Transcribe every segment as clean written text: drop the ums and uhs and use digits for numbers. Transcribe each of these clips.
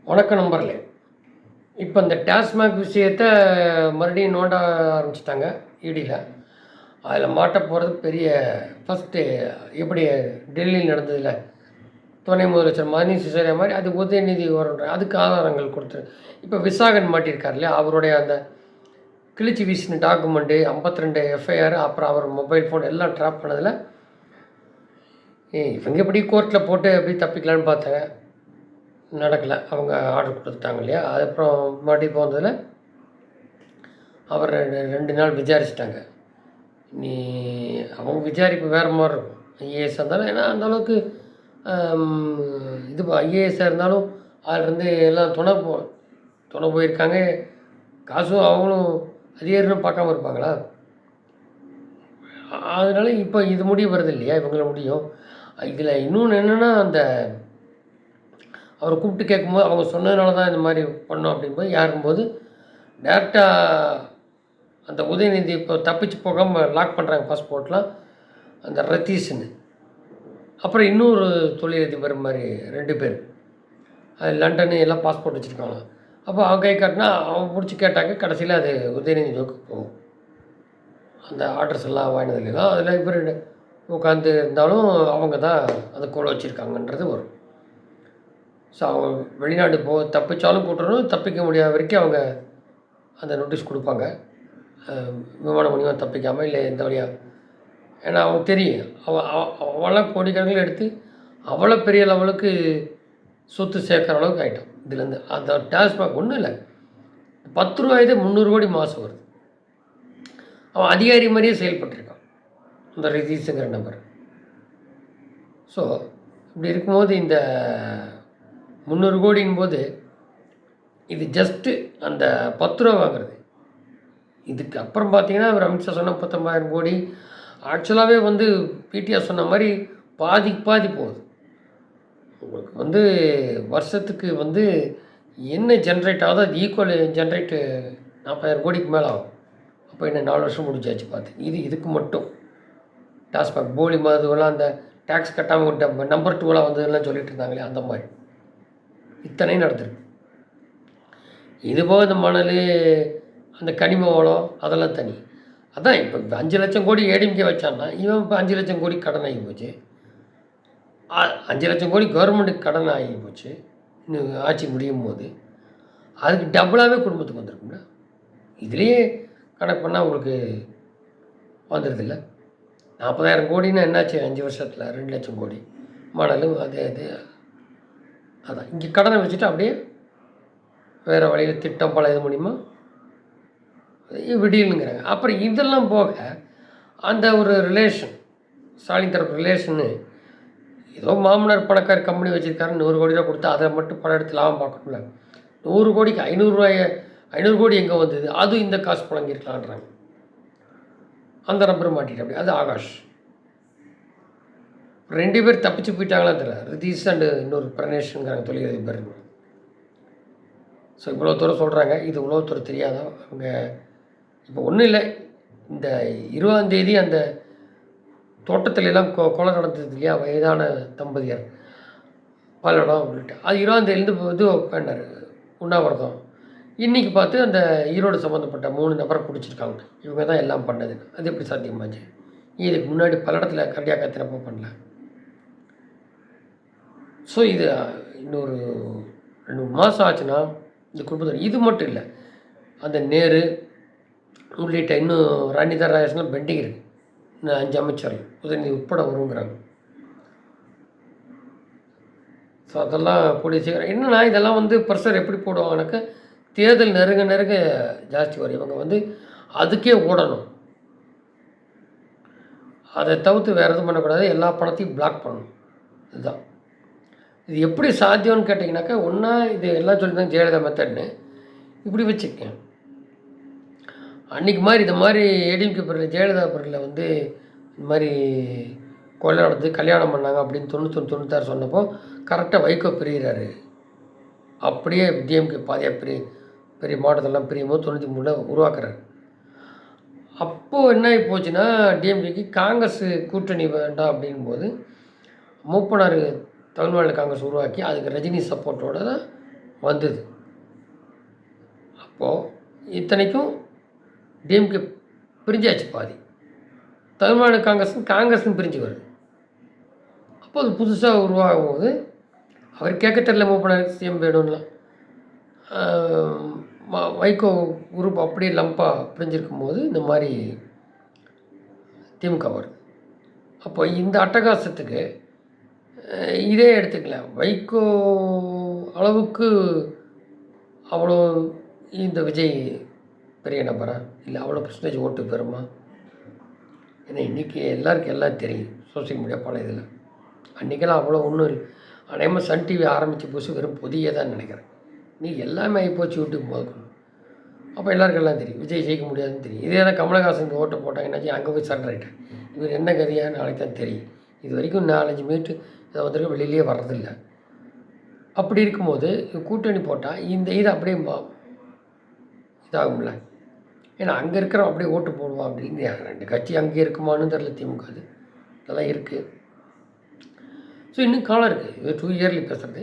வணக்கம் நண்பர்களே. இப்போ இந்த டாஸ்மாக் விஷயத்தை மறுபடியும் நோண்ட ஆரம்பிச்சிட்டாங்க இடியில். அதில் மாட்ட போகிறது பெரிய ஃபஸ்ட்டு எப்படி டெல்லியில் நடந்ததில்ல துணை முதலமைச்சர் மணி சிசோடியா மாதிரி அது உதயநிதி வர அதுக்கு ஆதாரங்கள் கொடுத்துரு. இப்போ விசாகன் மாட்டியிருக்கார் இல்லையா, அவருடைய அந்த கிழிச்சி வீசின டாக்குமெண்ட்டு 52 எஃப்ஐஆர், அப்புறம் அவர் மொபைல் ஃபோன் எல்லாம் ட்ராப் பண்ணதில் இவங்க எப்படி கோர்ட்டில் போட்டு எப்படி தப்பிக்கலான்னு பார்த்தாங்க. நடக்கலை. அவங்க ஆர்டர் கொடுத்துட்டாங்க இல்லையா. அதுக்கப்புறம் மறுபடியும் போனதில் அவர் 2 நாள் விசாரிச்சிட்டாங்க. நீ அவங்க விசாரிப்பு வேறு மாதிரி இருக்கும். ஐஏஎஸ் இருந்தாலும், ஏன்னா அந்தளவுக்கு இது ஐஏஎஸ்ஸாக இருந்தாலும் அதிலிருந்து எல்லாம் துணை போயிருக்காங்க. காசும் அவங்களும் அதிகாரிகளும் பார்க்காம இருப்பாங்களா? அதனால இப்போ இது முடிவு வருது இல்லையா, இவங்கள முடியும். இதில் இன்னொன்று என்னென்னா, அந்த அவரை கூப்பிட்டு கேட்கும்போது அவங்க சொன்னதுனால தான் இந்த மாதிரி பண்ணோம் அப்படின்போது யாருக்கும்போது டேரெக்டாக அந்த உதயநிதி இப்போ தப்பிச்சு போகாமல் லாக் பண்ணுறாங்க பாஸ்போர்ட்லாம், அந்த ரத்தீஷ்னு. அப்புறம் இன்னொரு தொழிலதிபர் மாதிரி 2 பேர் அது லண்டனு எல்லாம் பாஸ்போர்ட் வச்சுருக்காங்க. அப்போ அவங்க கை காட்டினா அவங்க பிடிச்சி கேட்டாங்க. கடைசியில் அது உதயநிதி நோக்கி போகும். அந்த ஆர்டர்ஸ் எல்லாம் வாங்கினதுலாம் அதில் இவர் உட்காந்து இருந்தாலும் அவங்க தான் அந்த கோலை வச்சுருக்காங்கன்றது வரும். ஸோ அவங்க வெளிநாடு தப்பிச்சாலும் கூட்டணும், தப்பிக்க முடியாத வரைக்கும் அவங்க அந்த நோட்டீஸ் கொடுப்பாங்க. விமான மூலியமாக தப்பிக்காமல் இல்லை எந்த வழியாக. ஏன்னா அவங்க தெரியும் அவெல்லாம் கோடிக்கணக்கில் எடுத்து அவ்வளோ பெரிய லெவலுக்கு சொத்து சேர்க்குற அளவுக்கு ஆகிட்டோம். இதுலேருந்து அந்த டாஸ்மாக் ஒன்றும் இல்லை, 10 ரூபாய்தே 300 கோடி மாதம் வருது. அவன் அதிகாரி மாதிரியே செயல்பட்டுருக்கான் அந்த ரிதீஷுங்கிற நபர். ஸோ இப்படி இருக்கும்போது இந்த 300 கோடின் போது இது ஜஸ்ட்டு அந்த 10 ரூபா வாங்குறது. இதுக்கு அப்புறம் பார்த்தீங்கன்னா அவர் அமித்ஷா சொன்ன 19,000 கோடி ஆக்சுவலாகவே வந்து பிடிஆர் சொன்ன மாதிரி பாதி போகுது. உங்களுக்கு வருஷத்துக்கு என்ன ஜென்ரேட் ஆகுதோ அது ஈக்குவல் ஜென்ரேட்டு 40,000 கோடிக்கு மேலே ஆகும். அப்போ என்ன 4 வருஷம் முடிஞ்சாச்சு பார்த்து. இதுக்கு மட்டும் டாஸ்மாக் போலி மதுவெல்லாம் அந்த டேக்ஸ் கட்டாமல் விட்ட நம்பர் 2 வந்ததெல்லாம் சொல்லிட்டு இருந்தாங்களே, அந்த மாதிரி இத்தனையும் நடந்திருக்கு. இதுபோக இந்த மணல், அந்த கனிம வளம் அதெல்லாம் தனி. அதான் இப்போ 5 லட்சம் கோடி ஏடிஎம்கே வச்சான்னா இவன் இப்போ 5 லட்சம் கோடி கடன் ஆகி போச்சு. 5 லட்சம் கோடி கவர்மெண்ட்டுக்கு கடன் ஆகி போச்சு. இன்னும் ஆட்சி முடியும் போது அதுக்கு டபுளாகவே குடும்பத்துக்கு வந்திருக்கும்ல. இதுலேயே கணக்கு பண்ணால் உங்களுக்கு வந்துடுதில்ல. 40,000 கோடின்னா என்னாச்சு 5 வருஷத்தில் 2 லட்சம் கோடி. மணலும் அது அதான் இங்கே கடனை வச்சுட்டு அப்படியே வேறு வழியில் திட்டம் பல இது மூலிமா விடியலுங்கிறாங்க. அப்புறம் இதெல்லாம் போக அந்த ஒரு ரிலேஷன், ஸ்டாலின் தரப்பு ரிலேஷன்னு ஏதோ மாமனார் பணக்கார கம்பெனி வச்சுருக்காரு, 100 கோடி ரூபா கொடுத்தா அதை மட்டும் படம் எடுத்து லாபம் பார்க்கணும்ல. 100 கோடிக்கு 500 கோடி எங்கே வந்தது? அதுவும் இந்த காசு புழங்கிருக்கலான்றாங்க. அந்த நம்பர் மாட்டிட்டு அப்படி அது ஆகாஷ். 2 பேர் தப்பிச்சு போயிட்டாங்களா தெரியல, ரிதீஷ் அண்டு இன்னொரு பிரணேஷ்ங்கிறாங்க தொழிலதிபர். ஸோ இவ்வளோ தூரம் சொல்கிறாங்க. இது இவ்வளோ தூரம் தெரியாதோ அவங்க. இப்போ ஒன்றும் இல்லை, இந்த 20ஆம் தேதி அந்த தோட்டத்திலெல்லாம் கொலை நடந்தது இல்லையா, வயதான தம்பதியர் பல்லடம் உள்ளிட்ட அது 20ஆம் தேதியிலேருந்து இது பண்ணார் உண்ணாவிரதம். இன்றைக்கி பார்த்து அந்த ஈரோடு சம்மந்தப்பட்ட 3 நபரை பிடிச்சிருக்காங்க. இவங்க தான் எல்லாம் பண்ணது. அது எப்படி சாத்தியமாச்சு? இதுக்கு முன்னாடி பல்லடத்தில் கண்டியாக கத்திரப்போ பண்ணல. ஸோ இது இன்னொரு 2 மாதம் ஆச்சுன்னா இந்த குடும்பத்தில் இது மட்டும் இல்லை, அந்த நேரு உள்ளிட்ட இன்னும் ராணிதா ராஜேஷ்லாம் பெண்டிங் இருக்குது. இன்னும் 5 அமைச்சர்கள் உதயநிதி உட்பட வருங்கிறாங்க. ஸோ அதெல்லாம் கூடிய சீக்கிரம் என்னென்னா இதெல்லாம் ப்ரெஷர் எப்படி போடுவாங்கனாக்கா, தேர்தல் நெருங்க ஜாஸ்தி வரும். இவங்க அதுக்கே ஓடணும். அதை தவிர்த்து வேறு எதுவும் பண்ணக்கூடாது. எல்லா பணத்தையும் பிளாக் பண்ணணும். இதுதான் இது எப்படி சாத்தியம்னு கேட்டிங்கனாக்கா, ஒன்றா இது எல்லாம் சொல்லியிருந்தாங்க ஜெயலலிதா மெத்தட்னு இப்படி வச்சுக்கேன். அன்றைக்கி மாதிரி இந்த மாதிரி ஏடிஎம்கே பிரிவில் ஜெயலலிதா பிரிவில் இந்த மாதிரி கொலை நடந்து கல்யாணம் பண்ணாங்க அப்படின்னு 96 சொன்னப்போ கரெக்டாக வைகோ பிரிகிறாரு. அப்படியே டிஎம்கே பாதியாக பெரிய மாவட்டத்தெல்லாம் பிரியும் போது 93 உருவாக்குறாரு. அப்போது என்ன ஆகி போச்சுன்னா, டிஎம்கேக்கு காங்கிரஸ் கூட்டணி வேண்டாம் அப்படிங்கும்போது மூப்பனார் தமிழ்நாடு காங்கிரஸ் உருவாக்கி அதுக்கு ரஜினி சப்போர்ட்டோட தான் வந்தது. அப்போது இத்தனைக்கும் டிஎம்கே பிரிஞ்சாச்சு பாதி. தமிழ்நாடு காங்கிரஸ்னு பிரிஞ்சு வருது. அப்போ அது புதுசாக உருவாகும்போது அவர் கேட்க தெரியல மூவ் பண்ணார் சிஎம் வேணும்லாம். வைகோ குரூப் அப்படியே லம்பாக பிரிஞ்சிருக்கும் போது இந்த மாதிரி திமுக வருது. அப்போ இந்த அட்டகாசத்துக்கு இதே எடுத்துக்கலாம். வைகோ அளவுக்கு அவ்வளோ இந்த விஜய் பெரிய நபரா, இல்லை அவ்வளோ பர்சன்டேஜ் ஓட்டு பெறுமா? ஏன்னா இன்றைக்கி எல்லாருக்கும் எல்லாம் தெரியும் சோசியல் மீடியா பல இதில். அன்றைக்கெல்லாம் அவ்வளோ ஒன்றும் இல்லை. அநேகமாக சன் டிவி ஆரம்பித்த புதுசு வெறும் பொதியே தான் நினைக்கிறேன். நீ எல்லாமே ஆகிப்போச்சு யூடியூப் முதற்கொண்டு. அப்போ எல்லாருக்கும் எல்லாம் தெரியும் விஜய் ஜெயிக்க முடியாதுன்னு தெரியும். இதே தான் கமலஹாசனுக்கு ஓட்டு போட்டாங்க என்னாச்சு, அங்கே போய் சண்டை ஆகிட்டேன். இவர் என்ன கதையாக நாளைக்கு தான் தெரியும். இது வரைக்கும் 4-5 மீட்டு இதை வந்துட்டு வெளியிலே வர்றதில்லை. அப்படி இருக்கும்போது கூட்டணி போட்டால் இந்த இது அப்படியே இதாகும்ல. ஏன்னா அங்கே இருக்கிறவன் அப்படியே ஓட்டு போடுவான் அப்படின்னு 2 கட்சி அங்கே இருக்குமான்னு தெரில. திமுக அது இதெல்லாம் இருக்குது. ஸோ இன்னும் காலம் இருக்குது. இது 2 இயர்லி பேசுகிறது.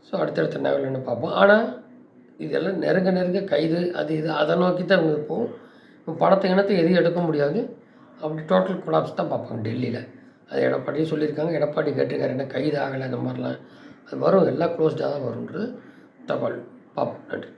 ஸோ அடுத்தடுத்த நகல் பார்ப்போம். ஆனால் இதெல்லாம் நெருங்க கைது அது இது அதை நோக்கி தான் இவங்க இப்போது படத்தை இனத்தை எதையும் எடுக்க முடியாது. அப்படி டோட்டல் கொலாப்ஸ் தான் பார்ப்பாங்க டெல்லியில். அது எடப்பாடியும் சொல்லியிருக்காங்க. எடப்பாடி கேட்டிருக்காரு என்ன கைது ஆகலை அந்த மாதிரிலாம். அது வரும், எல்லாம் க்ளோஸ்டாக தான் வரும்ன்றது தகவல் பார்ப்போம். நன்றி.